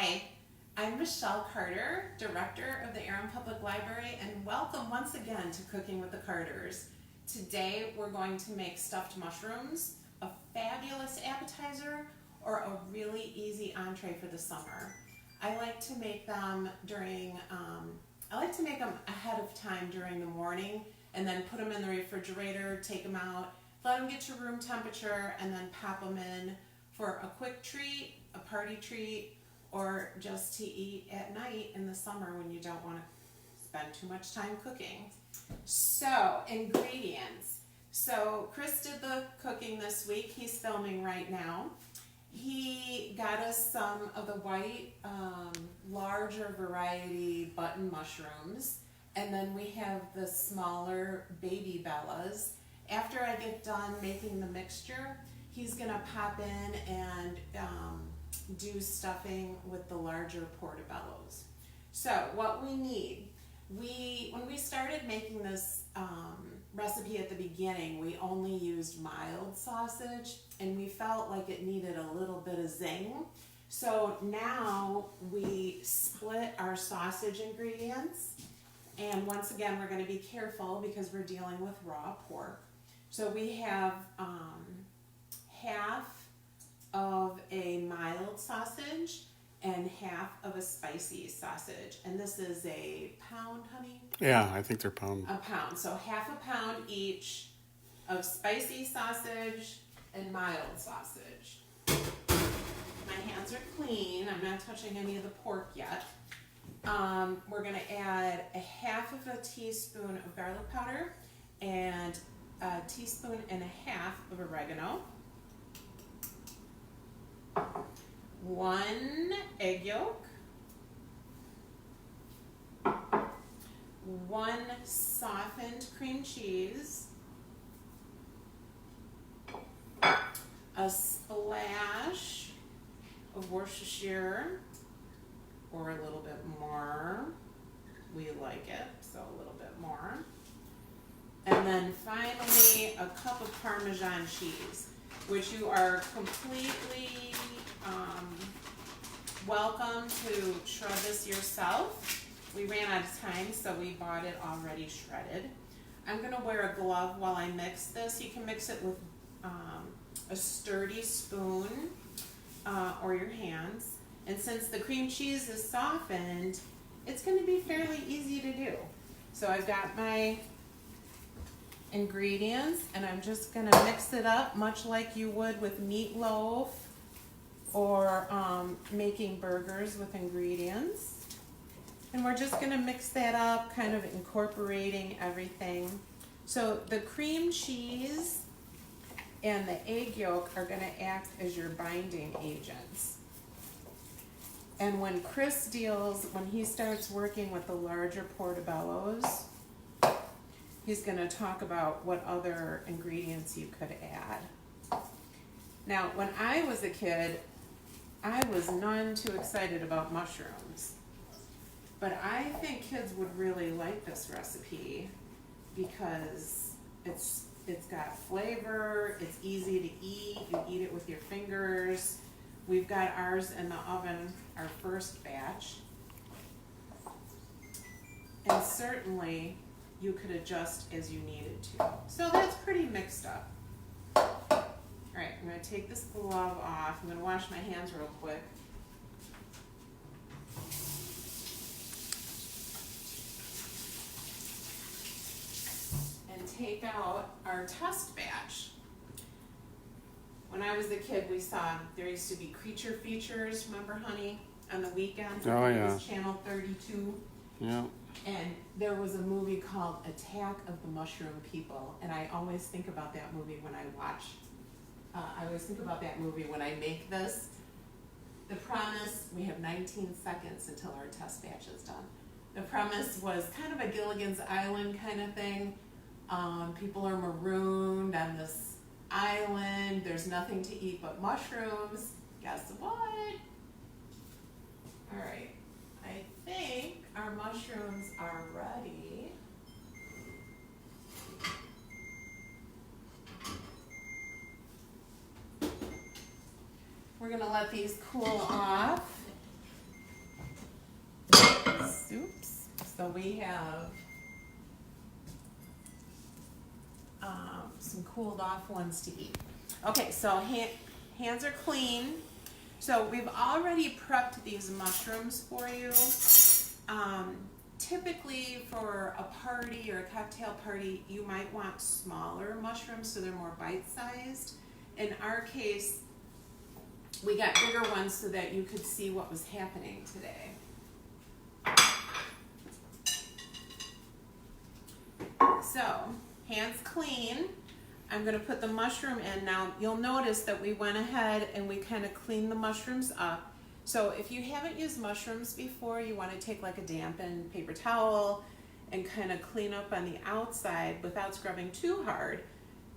Hi, I'm Michelle Carter, Director of the Aaron Public Library, and welcome once again to Cooking with the Carters. Today we're going to make stuffed mushrooms, a fabulous appetizer, or a really easy entree for the summer. I like to make them ahead of time during the morning, and then put them in the refrigerator, take them out, let them get to room temperature, and then pop them in for a quick treat, a party treat, or just to eat at night in the summer when you don't want to spend too much time cooking. So, ingredients. So, Chris did the cooking this week. He's filming right now. He got us some of the white, larger variety button mushrooms, and then we have the smaller baby bellas. After I get done making the mixture, he's gonna pop in and do stuffing with the larger portobellos. So what we need, when we started making this recipe at the beginning, we only used mild sausage, and we felt like it needed a little bit of zing. So now we split our sausage ingredients, and once again we're going to be careful because we're dealing with raw pork. So we have half of a mild sausage and half of a spicy sausage. And this is a pound, honey? Yeah, I think they're pound. A pound. So half a pound each of spicy sausage and mild sausage. My hands are clean. I'm not touching any of the pork yet. We're going to add a half of a teaspoon of garlic powder and a teaspoon and a half of oregano. 1 egg yolk, 1 softened cream cheese, a splash of Worcestershire, or a little bit more. We like it, so a little bit more. And then finally, a cup of Parmesan cheese, which you are completely welcome to shred this yourself. We ran out of time, so we bought it already shredded. I'm going to wear a glove while I mix this. You can mix it with a sturdy spoon or your hands. And since the cream cheese is softened, it's going to be fairly easy to do. So I've got my ingredients, and I'm just going to mix it up much like you would with meatloaf or making burgers with ingredients. And we're just going to mix that up, kind of incorporating everything. So the cream cheese and the egg yolk are going to act as your binding agents. And when he starts working with the larger portobellos, he's going to talk about what other ingredients you could add. Now, when I was a kid, I was none too excited about mushrooms. But I think kids would really like this recipe because it's got flavor, it's easy to eat, you eat it with your fingers. We've got ours in the oven, our first batch. And certainly you could adjust as you needed to. So that's pretty mixed up. All right, I'm going to take this glove off. I'm going to wash my hands real quick. And take out our test batch. When I was a kid, there used to be creature features, remember, honey, on the weekends? Oh, yeah. It was Channel 32. Yeah. And there was a movie called Attack of the Mushroom People, and I always think about that movie when I make this. The premise, we have 19 seconds until our test batch is done. The premise was kind of a Gilligan's Island kind of thing. People are marooned on this island. There's nothing to eat but mushrooms. Guess what? All right. I think our mushrooms are ready. We're going to let these cool off. we have some cooled off ones to eat. Okay, so hands are clean. So we've already prepped these mushrooms for you. Typically for a party or a cocktail party, you might want smaller mushrooms so they're more bite-sized. In our case, we got bigger ones so that you could see what was happening today. So, hands clean. I'm going to put the mushroom in. Now, you'll notice that we went ahead and we kind of cleaned the mushrooms up. So if you haven't used mushrooms before, you want to take like a dampened paper towel and kind of clean up on the outside without scrubbing too hard.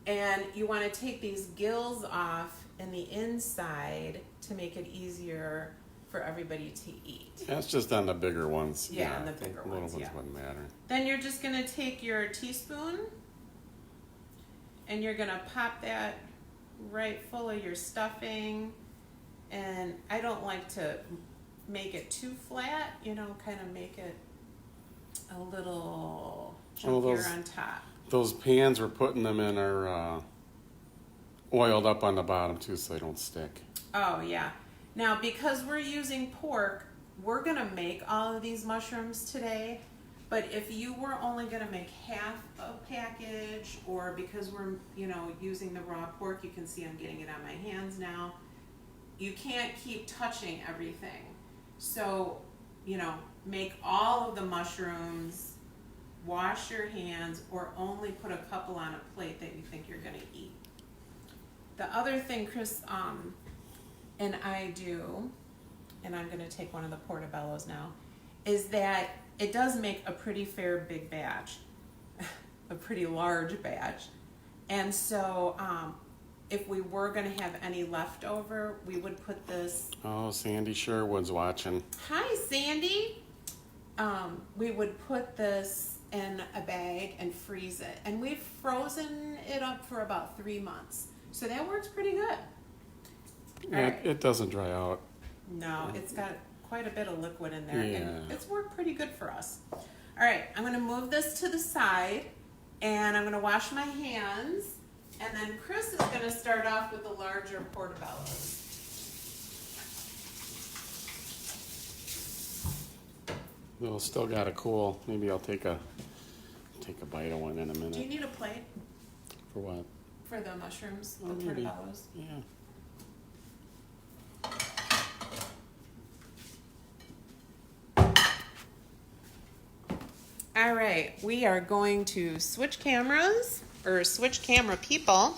And you want to take these gills off in the inside to make it easier for everybody to eat. That's just on the bigger ones. Yeah, on the bigger ones, little ones wouldn't matter. Then you're just going to take your teaspoon and you're going to pop that right full of your stuffing. And I don't like to make it too flat, you know, kind of make it a little chunkier on top. Those pans we're putting them in are oiled up on the bottom too so they don't stick. Oh, yeah. Now, because we're using pork, we're going to make all of these mushrooms today. But if you were only going to make half a package, or because we're, you know, using the raw pork, you can see I'm getting it on my hands now. You can't keep touching everything. So, you know, make all of the mushrooms, wash your hands, or only put a couple on a plate that you think you're going to eat. The other thing Chris and I do, and I'm going to take one of the portobellos now, is that it does make a pretty fair big batch, a pretty large batch. And so if we were going to have any leftover, we would put this... Oh, Sandy Sherwood's watching. Hi, Sandy. We would put this in a bag and freeze it. And we've frozen it up for about 3 months. So that works pretty good. Yeah, right. It doesn't dry out. No, it's got quite a bit of liquid in there. Yeah. And it's worked pretty good for us. All right, I'm going to move this to the side. And I'm going to wash my hands. And then Chris is going to start off with the larger portobellos. Well, still got to cool. Maybe I'll take a bite of one in a minute. Do you need a plate? For what? For the mushrooms, the maybe. portobellos. Yeah. All right, we are going to switch cameras, or switch camera people.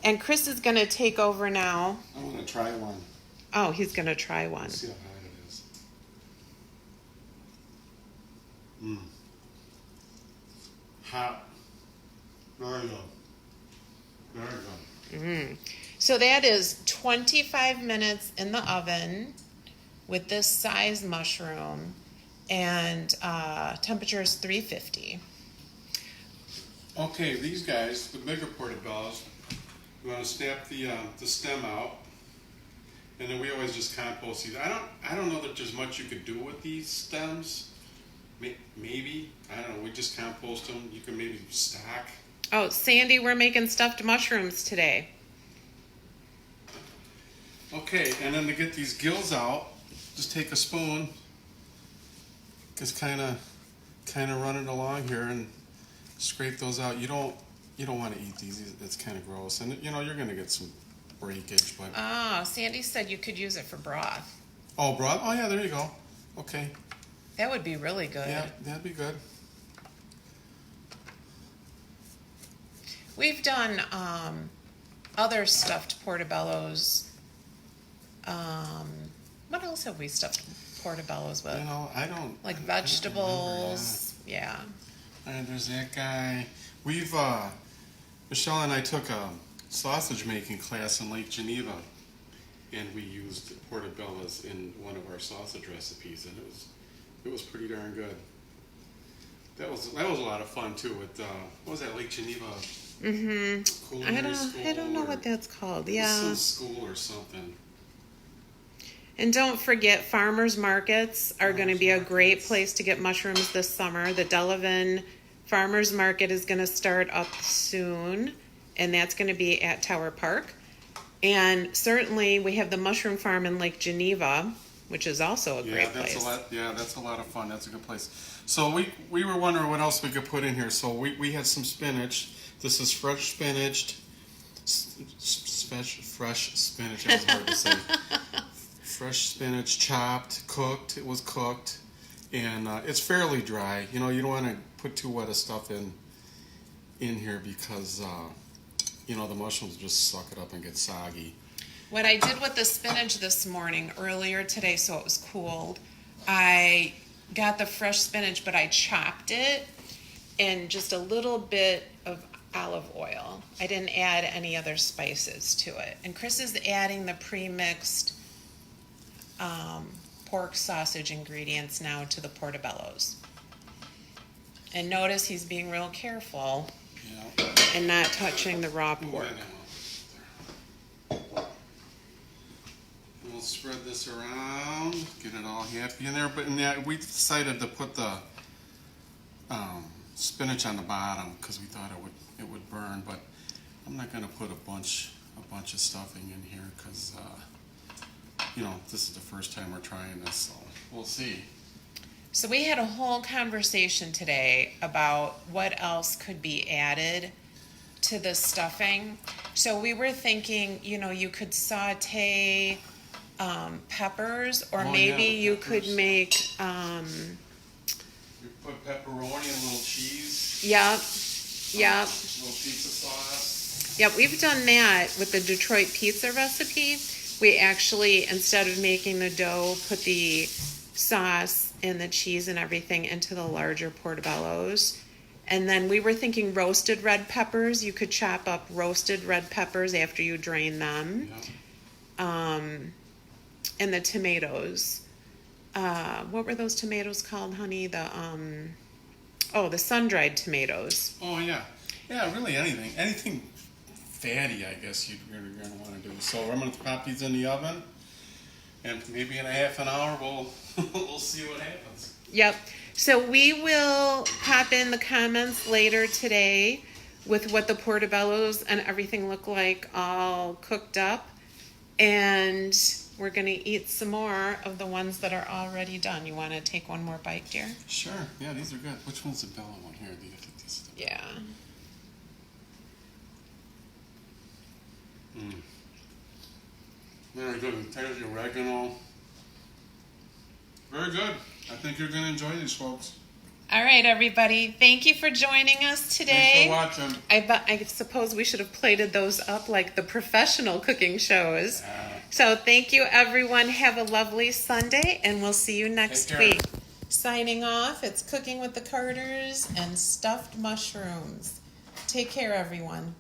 And Chris is going to take over now. I want to try one. Oh, he's going to try one. Let's see how hot it is. Hot. Very good. Very good. So that is 25 minutes in the oven with this size mushroom, and temperature is 350. Okay, these guys, the bigger portobellos, we want to snap the stem out, and then we always just compost these. I don't know that there's much you could do with these stems. Maybe, I don't know. We just compost them. You can maybe stack. Oh, Sandy, we're making stuffed mushrooms today. Okay, and then to get these gills out, just take a spoon, just kind of run it along here and scrape those out. You don't want to eat these. It's kind of gross, and you know you're going to get some breakage. But Oh, Sandy said you could use it for broth. Oh, broth. Oh yeah, there you go. Okay. That would be really good. Yeah, that'd be good. We've done other stuffed portobellos. What else have we stuffed portobellos with? You know, I don't like I vegetables. Yeah. And there's that guy. We've Michelle and I took a sausage making class in Lake Geneva, and we used portobellos in one of our sausage recipes, and it was pretty darn good. That was a lot of fun too. With what was that, Lake Geneva? I don't know what that's called. Yeah. Some school or something. And don't forget, farmers markets are going to be a great place to get mushrooms this summer. The Delavan Farmers Market is going to start up soon, and that's going to be at Tower Park. And certainly we have the mushroom farm in Lake Geneva, which is also a great place. That's a lot of fun. That's a good place. So we were wondering what else we could put in here. So we had some spinach. This is fresh spinach. Fresh spinach. That's hard to say. Fresh spinach, chopped, cooked. It was cooked, and it's fairly dry. You know, you don't want to put too wet of stuff in here because you know, the mushrooms just suck it up and get soggy. What I did with the spinach this morning, earlier today, so it was cooled, I got the fresh spinach, but I chopped it in just a little bit of olive oil. I didn't add any other spices to it. And Chris is adding the pre-mixed pork sausage ingredients now to the portobellos. And notice he's being real careful and not touching the raw pork. We'll spread this around, get it all happy in there. But we decided to put the spinach on the bottom because we thought it would burn. But I'm not going to put a bunch of stuffing in here because you know, this is the first time we're trying this, so we'll see. So we had a whole conversation today about what else could be added to the stuffing. So we were thinking, you know, you could saute peppers, or maybe you could make you put pepperoni and a little cheese. Yep. Little pizza sauce. Yep, we've done that with the Detroit pizza recipe. We actually, instead of making the dough, put the sauce and the cheese and everything into the larger portobellos. And then we were thinking roasted red peppers. You could chop up roasted red peppers after you drain them. Yeah. And the tomatoes. What were those tomatoes called, honey? The sun-dried tomatoes. Oh, yeah. Yeah, really anything fatty, I guess you're going to want to do. So I'm going to pop these in the oven, and maybe in a half an hour we'll see what happens. Yep. So we will pop in the comments later today with what the portobellos and everything look like all cooked up, and we're going to eat some more of the ones that are already done. You want to take one more bite, dear? Sure. Yeah, these are good. Which one's the Bella one here? Do you think these? Yeah. Very good. There's the oregano. Very good. I think you're going to enjoy these, folks. All right, everybody. Thank you for joining us today. Thanks for watching. I suppose we should have plated those up like the professional cooking shows. So thank you, everyone. Have a lovely Sunday, and we'll see you next week. Signing off, it's Cooking with the Carters and Stuffed Mushrooms. Take care, everyone.